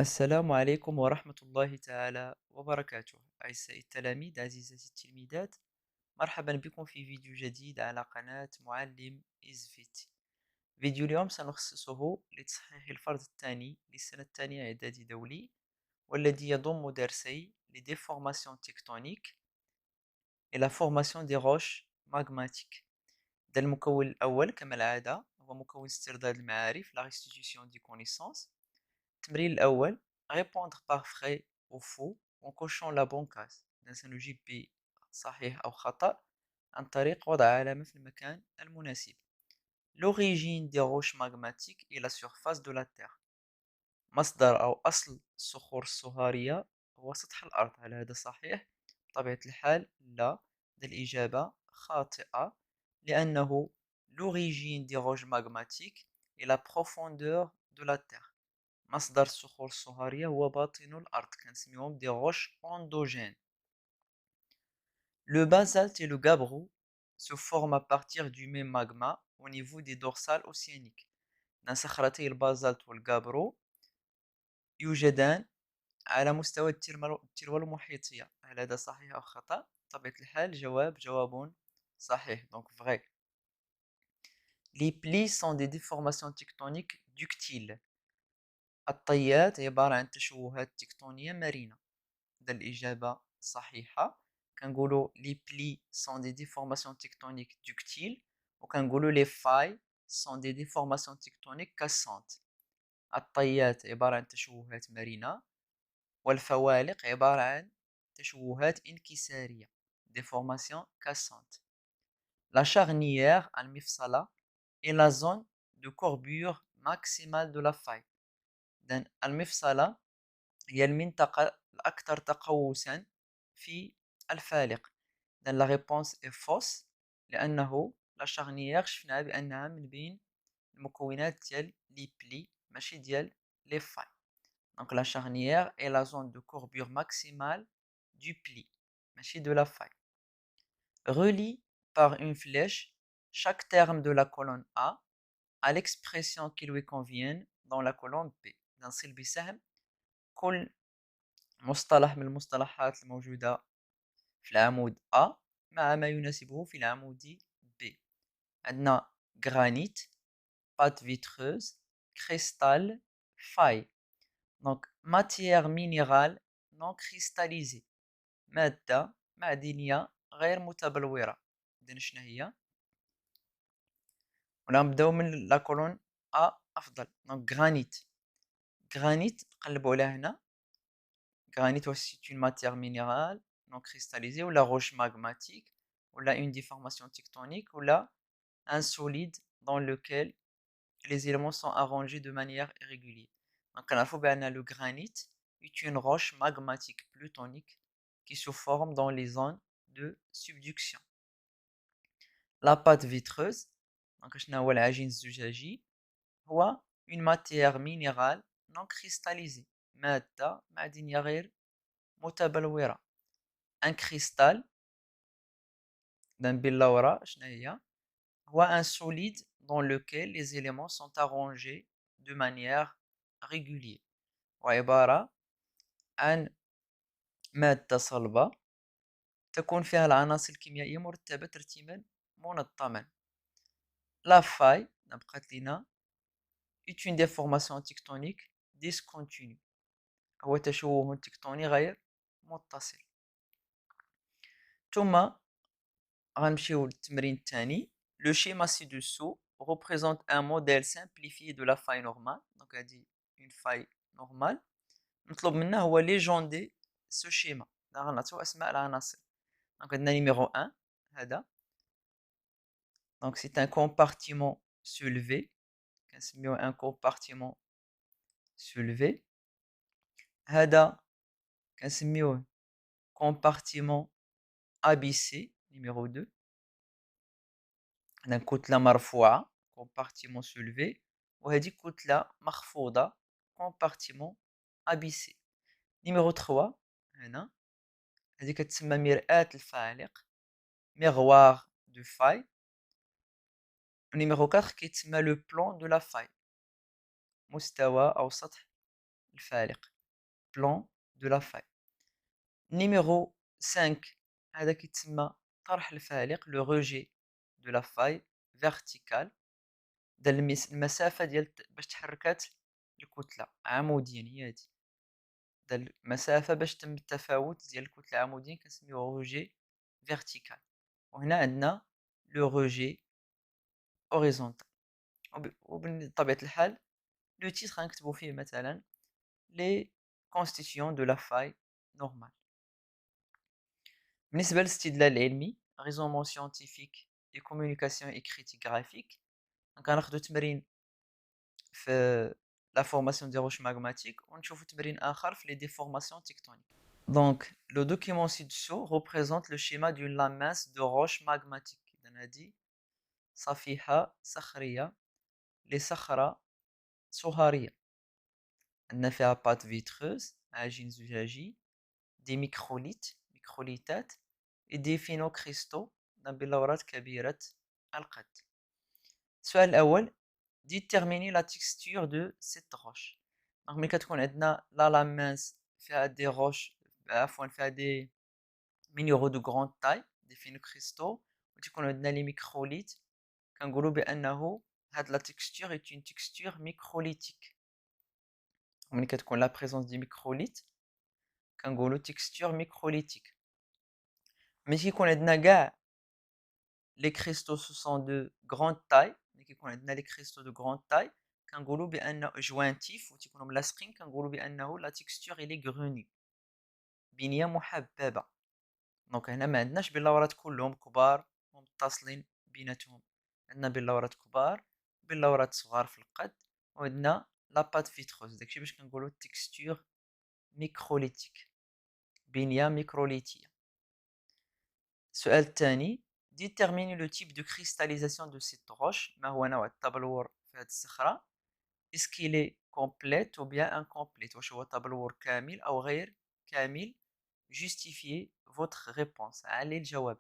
السلام عليكم ورحمة الله تعالى وبركاته. أعزائي التلاميذ، عزيزتي التلميذات، مرحبا بكم في فيديو جديد على قناة معلم إزفيت. فيديو اليوم سنخصصه لتصحيح الفرض الثاني للسنة الثانية إعدادي دولي، والذي يضم درسي les déformations tectoniques et la formation des roches magmatiques. المكون الأول كما العادة هو مكون استرداد المعارف la restitution des connaissances. التمرين الأول répondre par vrai ou faux en cochant la bonne case. سنجيب بصحيح أو خطأ عن طريق وضع علامة في المكان المناسب. L'origine des roches magmatiques est la surface de la Terre. مصدر أو أصل الصخور الصهارية هو سطح الأرض. هل هذا صحيح؟ بطبيعة الحال لا. الإجابة خاطئة، لأنه l'origine des roches magmatiques est la profondeur de la Terre. مصدر الصخور الصهارية هو باطن الأرض، كنسميهم دي روش أندوجين. Le basalte et le gabbro se forment à partir du même magma au niveau des dorsales océaniques. صخرتي البازالت والجابرو يوجدان على مستوى التروة المحيطية. هل هذا صحيح أو خطأ؟ بطبيعة الحال جواب صحيح، donc vrai. Les plis sont des déformations tectoniques ductiles. الطيات عبارة عن تشوهات تكتونية مرنة. الإجابة صحيحة. كنقولوا les plis sont des déformations tectoniques ductiles، وكنقولوا les failles sont des déformations tectoniques cassantes. الطيات عبارة عن تشوهات مرنة، والفوالق عبارة عن تشوهات انكسارية déformation cassante. La charnière المفصلة est la zone de courbure maximale de la faille. المفصلة هي المنطقة الأكثر تقوسا في الفالق. la réponse est fausse، لأنه لا شارنيير شفناها بأنها من بين المكونات ديال لي بلي ماشي ديال لي فاي. donc la charnière est la zone de courbure maximale du pli ماشي de la faille. Relie par une flèche chaque terme de la colonne A à l'expression qui lui convienne dans la colonne B. نصل بسهم كل مصطلح من المصطلحات الموجودة في العمود A مع ما يناسبه في العمود B. عندنا granit, pâte vitreuse, cristal, faille. donc matière minérale non cristallisée، مادة معدنية غير متبلورة. إذن شنو هي؟ ولا نبداو من لا كولون A أفضل. donc granit نقلبوا على هنا. Granit, c'est une matière minérale non cristallisée, ou la roche magmatique, ou là une déformation tectonique, ou là un solide dans lequel les éléments sont arrangés de manière irrégulière. Donc, le granit est une roche magmatique plutonique qui se forme dans les zones de subduction. La pâte vitreuse, donc une matière minérale non cristallisée. مادة معدنية غير متبلورة. un cristal باللورة شنو هي؟ هو un solide dans lequel les éléments sont arrangés de manière régulière. وعبارة عن مادة صلبة تكون فيها العناصر الكيميائية مرتبة ترتيبا منظما. La faille بقات لينا est une déformation tectonique discontinue، هو تشوه تكتوني غير متصل. ثم غنمشيو للتمرين الثاني. Le schéma ci-dessous représente un modèle simplifié de la faille normale. donc هذه une faille normale. نطلب منا هو légender ce schéma. غنعطيو اسماء العناصر. donc عندنا numéro 1 هذا. donc c'est un compartiment soulevé. كنسميوه un compartiment soulevé. هذا كنسميوه compartiment abaissé numéro 2. عندنا كتلة مرفوعة compartiment soulevé، وهذه كتلة مخفوضة compartiment abaissé. numéro 3 هنا هذه كتسمى مرآة الفالق miroir de faille. numéro 4 كيتسمى le plan de la faille مستوى أو سطح الفالق plan de la faille. Numéro 5 هذا كيتسمى طرح الفالق le rejet de la faille verticale دا المسافة ديال باش تحركات الكتلة عموديا هي هادي دا المسافة باش تم التفاوت ديال الكتلة عموديا كنسميوه rejet vertical وهنا عندنا لو rejet horizontal وبطبيعة الحال لو تيتر غنكتبو فيه مثلا les constituants de la faille normale. بالنسبة للاستدلال العلمي raisonnement scientifique et communication écrite graphique غناخدو تمرين في la formation des roches magmatiques ونشوفو تمرين آخر في les déformations tectoniques. Donc le document ci-dessous représente le schéma d'une lame mince de roches magmatiques. إذن هادي صفيحة صخرية لصخرة صهارية عندنا فيها pâte vitreuse عجين زجاجي des ميكروليتات et des phénocristaux بلورات كبيرة القد. السؤال الأول déterminer la texture de cette roche. Donc ملي كتكون عندنا لا لام مانس فيها دي روش عفوا فيها دي minéraux de grande taille des phénocristaux وتيكون عندنا لي ميكروليت كنقولوا بأنه هاد لا texture est une texture microlitique. ملي كتكون لا présence دي ميكروليت كنقولوا texture microlitique. ملي كيكون عندنا كاع les cristaux ce sont de grande taille ملي كيكون عندنا les cristaux de grande taille كنقولوا بأنه jointif وتيكونوا ملاصقين كنقولوا بأنه la texture il est grenu بنية محببة. دونك هنا ما عندناش بلورات كلهم كبار ومتصلين بيناتهم عندنا بلورات كبار بلورات صغار في القد وعندنا لا بات فيتروز داكشي باش كنقولوا texture microlitique بنية ميكروليتية. السؤال الثاني déterminer le type de cristallisation de cette roche ما هو نوع التبلور في هذه الصخرة est-ce qu'il est complète ou bien incomplète واش هو تبلور كامل أو غير كامل justifiez votre réponse علل الجواب.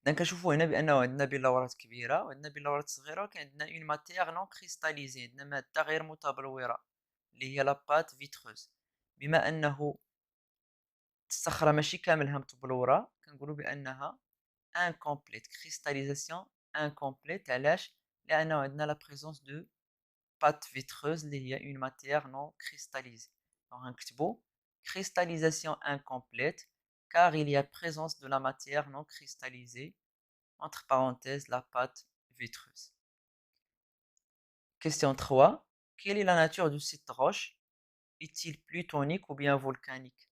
إذا كنشوفوا هنا بأنه عندنا بلورات كبيرة وعندنا بلورات صغيرة وكان عندنا une matière non cristallisée عندنا مادة غير متبلورة اللي هي لا بات فيتروز. بما أنه الصخرة ماشي كاملها متبلورة كنقولوا بأنها incomplète cristallisation incomplète علاش لأنه عندنا la présence de pâte vitreuse اللي هي une matière non cristallisée. donc غنكتبو cristallisation incomplète car il y a présence de la matière non cristallisée entre parenthèses la pâte vitreuse. Question 3. Quelle est la nature de cette roche? Est-il plutonique ou bien volcanique?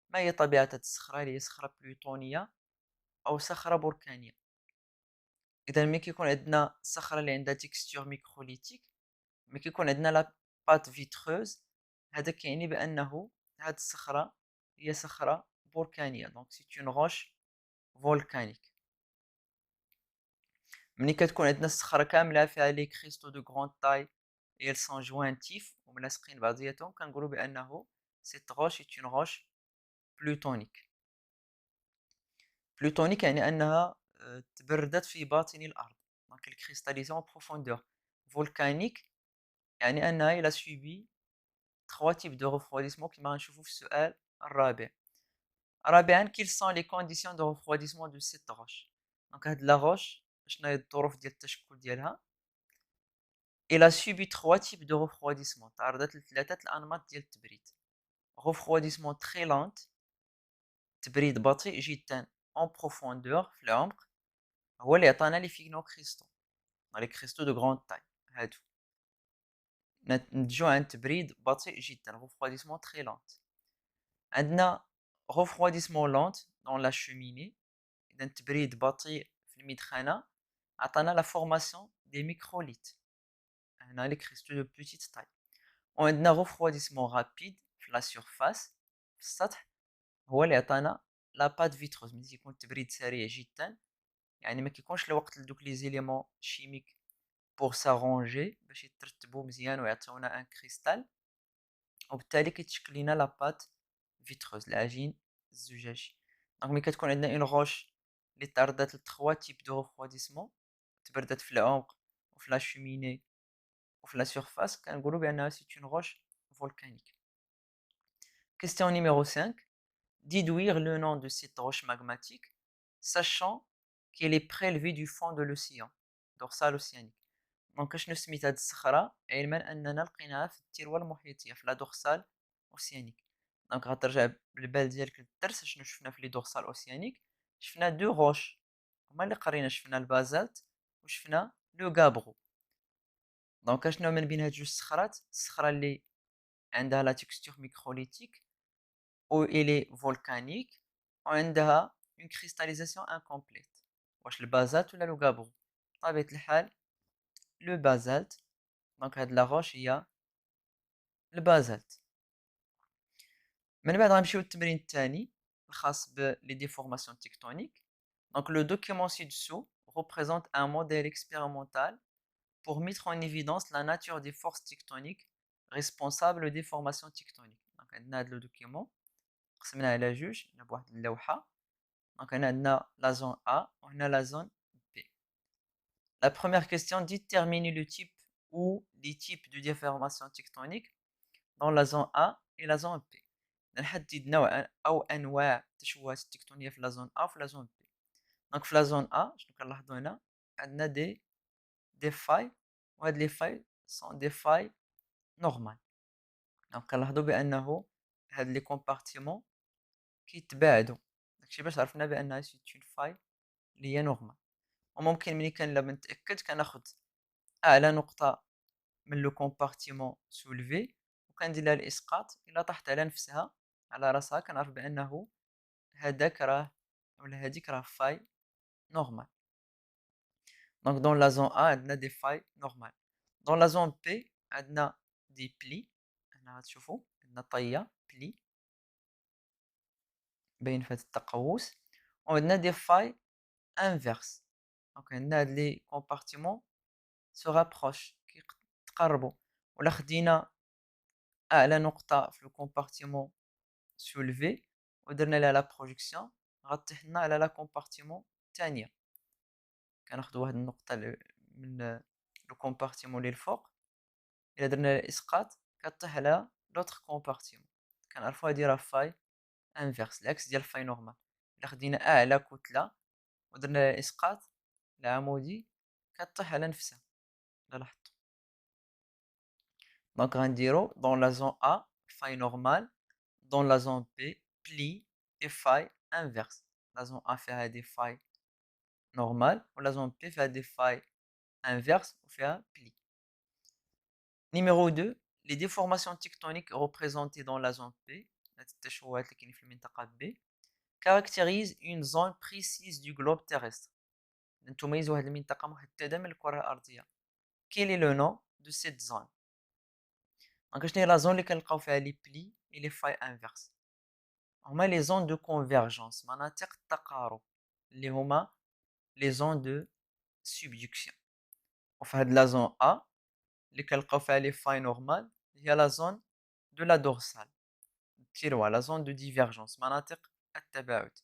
ما هي طبيعة هاد الصخرة؟ هل هي صخرة بلوتونية أو صخرة بركانية؟ إذا ملي كيكون عندنا الصخرة اللي عندها تكستور ميكروليتيك ملي كيكون عندنا لا بات فيتروز هذا كيعني بأنه هاد الصخرة هي صخرة بركانية دونك سي اون روش فولكانيك. ملي كتكون عندنا الصخرة كاملة فيها لي كريستو دو غروند تاي et elles sont jointifs وملاصقين بعضياتهم كنقولوا بأنه cette roche est une roche plutonique. plutonique يعني أنها تبردت في باطن الأرض donc elle cristallise en profondeur. volcanique يعني أنها il a subi 3 types de refroidissement كما غنشوفوا في السؤال الرابع. رابعا quelles sont les conditions de refroidissement de cette roche. donc هاد لا روش شنو هي الظروف ديال التشكل ديالها. il a subi 3 types de refroidissement تعرضت لثلاثة الأنماط ديال التبريد. refroidissement très lent تبريد بطيء جدا en profondeur في العمق هو اللي عطانا لي فينوكريستو لي كريستو دو غروند تاي هادو نتجو عن تبريد بطيء جدا refroidissement très lent. عندنا refroidissement lent dans la cheminée إذا تبريد بطيء في المدخنة عطانا لا فورماسيون دي ميكروليت هنا لي كريستو دو بوتيت تاي. وعندنا refroidissement rapide في لا سيرفاس في السطح هو اللي عطانا لا بات فيتروز ملي كيكون التبريد سريع جدا يعني ما كيكونش الوقت لدوك لي زيليمون شيميك بور سارونجي باش يترتبوا مزيان ويعطيونا ان كريستال وبالتالي كيتشكل لينا لا بات فيتروز العجين الزجاجي. دونك ملي كتكون عندنا اون روش اللي تعرضات ل 3 تيب دو refroidissement تبردات في العمق وفي لا شوميني وفي لا سيرفاس كنقولوا بانها سي اون روش volcanique. Question numéro 5. Déduire le nom de cette roche magmatique, sachant qu'elle est prélevée du fond de l'océan, dorsal océanique. دونك شنو سميت هاد الصخرة علما اننا لقيناها في التروة المحيطية في لا دورسال اوسيانيك. دونك غترجع بالبال ديالك للدرس شنو شفنا في لي دورسال اوسيانيك. شفنا دو روش هما اللي قرينا، شفنا البازالت وشفنا لو غابغو. دونك شنو من بين هاد جوج صخرات؟ الصخرة اللي عندها لا تكستور ميكروليتيك او الي فولكانيك وعندها اون كريستاليزاسيون انكومبليت. واش البازالت ولا لو غابغو؟ بطبيعة الحال لو بازالت. دونك هاد لا روش هي البازالت. من بعد غنمشيو للتمرين الثاني الخاص بلي ديفورماسيون تكتونيك. دونك لو دوكيومون ci-dessous représente un modèle expérimental pour mettre en évidence la nature des forces tectoniques responsables aux déformations tectoniques. دونك عندنا هاد لو دوكيومون قسمناه على جوج بواحد اللوحة. دونك هنا عندنا لا زون A وهنا لا زون B. La première question dit déterminer le type ou les types de déformation tectonique dans la zone A et la zone B. نحدد نوع او انواع التشوهات التكتونيه في لا زون A وفي لا زون B. دونك في لا زون A شنو كنلاحظوا هنا؟ عندنا دي فاي، وهاد لي فاي سون دي فاي نورمال. دونك كنلاحظوا بانه هاد لي كومبارتيمون كيتباعدوا، داكشي باش عرفنا بانها سي اون فاي اللي هي نورمال. وممكن ملي كنبغي نتاكد كناخد اعلى نقطه من لو كومبارتيمون سولفي وكندير لها الاسقاط. الا طاحت على نفسها على راسها كنعرف بانه هذاك راه ولا هذيك راه فاي نورمال. دونك دون لا زون A عندنا دي فاي نورمال. دون لا زون بي عندنا دي بلي. هنا غتشوفوا عندنا طيه بلي باين في هذا التقوس، وعندنا دي فاي انفيرس. دونك عندنا هاد لي كومبارتيمون سو رابروش كيتقربوا. ولا خدينا اعلى نقطه في لو كومبارتيمون سولفي ودرنا لها لا بروجيكسيون غطيح لنا على لا كومبارتيمون الثانيه. كناخدو واحد النقطه من لو كومبارتيمون للفوق، الا درنا لها اسقاط كطيح على لوطخ كومبارتيمون. كنعرفو هادي راه فاي انفيرس العكس ديال فاي نورمال. الا خدينا اعلى كتله ودرنا لها اسقاط العمودي كطيح على نفسها. الا لاحظتو دونك غنديرو دون لا زون A فاي نورمال، دون لا زون B بلي et فاي inverse. La zone A فيها des failles normales و la zone B فيها des failles inverses و فيها pli. Numéro 2. Les déformations tectoniques représentées dans la zone P, التشوهات اللي كاينين في المنطقة B, caractérisent une zone précise du globe terrestre. تميز واحد المنطقة محددة من الكرة الأرضية. Quel est le nom de cette zone؟ دونك شنو هي لا زون اللي كنلقاو فيها لي بلي et les failles inverses؟ هما لي زون دو كونفيرجونس، مناطق التقارب اللي هما لي زون دو سبدكسيون. وفي هاد لا زون A اللي كنلقاو فيها لي فاي نورمال هي لا زون دو لا دورسال تيروا لا زون دو ديفيرجونس، مناطق التباعد.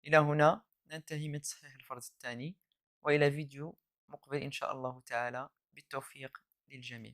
إلى هنا ننتهي من تصحيح الفرض الثاني، وإلى فيديو مقبل إن شاء الله تعالى، بالتوفيق للجميع.